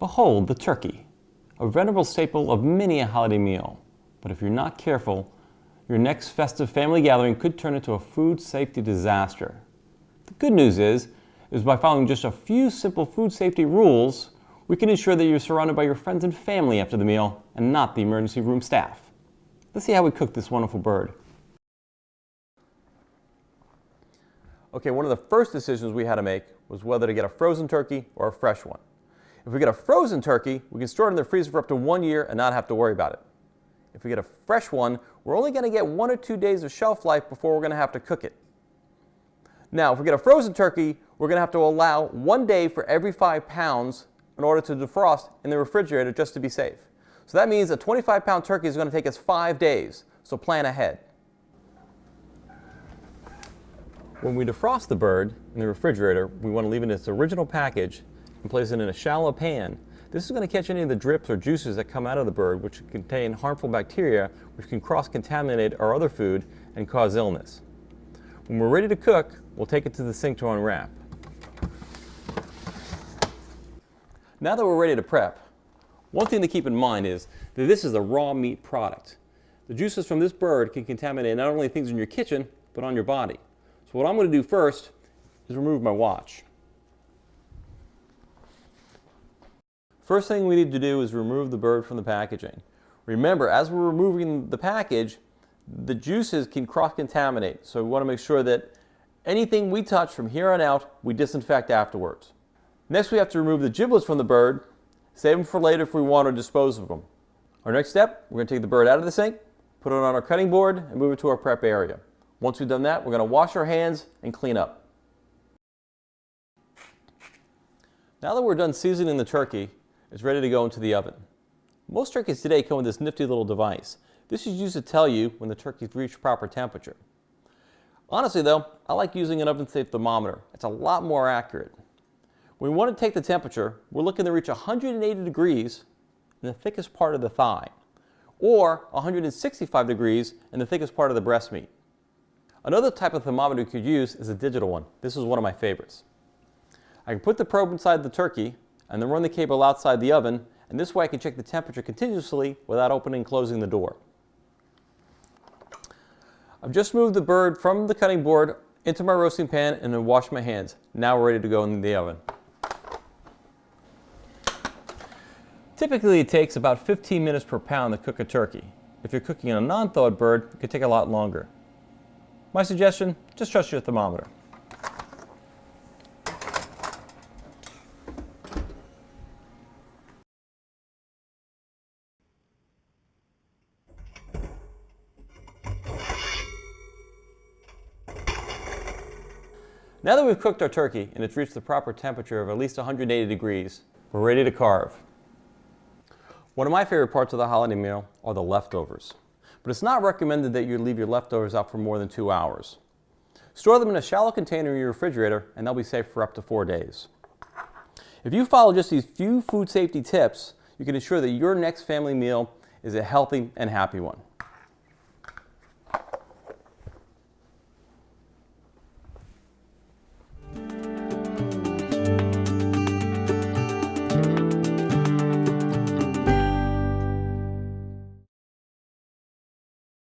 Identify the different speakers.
Speaker 1: Behold the turkey, a venerable staple of many a holiday meal. But if you're not careful, your next festive family gathering could turn into a food safety disaster. The good news is by following just a few simple food safety rules, we can ensure that you're surrounded by your friends and family after the meal and not the emergency room staff. Let's see how we cook this wonderful bird. Okay, one of the first decisions we had to make was whether to get a frozen turkey or a fresh one. If we get a frozen turkey, we can store it in the freezer for up to 1 year and not have to worry about it. If we get a fresh one, we're only going to get 1 or 2 days of shelf life before we're going to have to cook it. Now, if we get a frozen turkey, we're going to have to allow 1 day for every 5 pounds in order to defrost in the refrigerator just to be safe. So that means a 25-pound turkey is going to take us 5 days, so plan ahead. When we defrost the bird in the refrigerator, we want to leave it in its original package and place it in a shallow pan. This is going to catch any of the drips or juices that come out of the bird, which contain harmful bacteria, which can cross-contaminate our other food and cause illness. When we're ready to cook, we'll take it to the sink to unwrap. Now that we're ready to prep, one thing to keep in mind is that this is a raw meat product. The juices from this bird can contaminate not only things in your kitchen, but on your body. So what I'm going to do first is remove my watch. First thing we need to do is remove the bird from the packaging. Remember, as we're removing the package, the juices can cross-contaminate, so we want to make sure that anything we touch from here on out, we disinfect afterwards. Next, we have to remove the giblets from the bird, save them for later if we want to dispose of them. Our next step, we're going to take the bird out of the sink, put it on our cutting board, and move it to our prep area. Once we've done that, we're going to wash our hands and clean up. Now that we're done seasoning the turkey, it's ready to go into the oven. Most turkeys today come with this nifty little device. This is used to tell you when the turkey's reached proper temperature. Honestly though, I like using an oven-safe thermometer. It's a lot more accurate. When we want to take the temperature, we're looking to reach 180 degrees in the thickest part of the thigh, or 165 degrees in the thickest part of the breast meat. Another type of thermometer you could use is a digital one. This is one of my favorites. I can put the probe inside the turkey and then run the cable outside the oven, and this way I can check the temperature continuously without opening and closing the door. I've just moved the bird from the cutting board into my roasting pan and then washed my hands. Now we're ready to go in the oven. Typically it takes about 15 minutes per pound to cook a turkey. If you're cooking a non-thawed bird, it could take a lot longer. My suggestion, just trust your thermometer. Now that we've cooked our turkey and it's reached the proper temperature of at least 180 degrees, we're ready to carve. One of my favorite parts of the holiday meal are the leftovers. But it's not recommended that you leave your leftovers out for more than 2 hours. Store them in a shallow container in your refrigerator and they'll be safe for up to 4 days. If you follow just these few food safety tips, you can ensure that your next family meal is a healthy and happy one.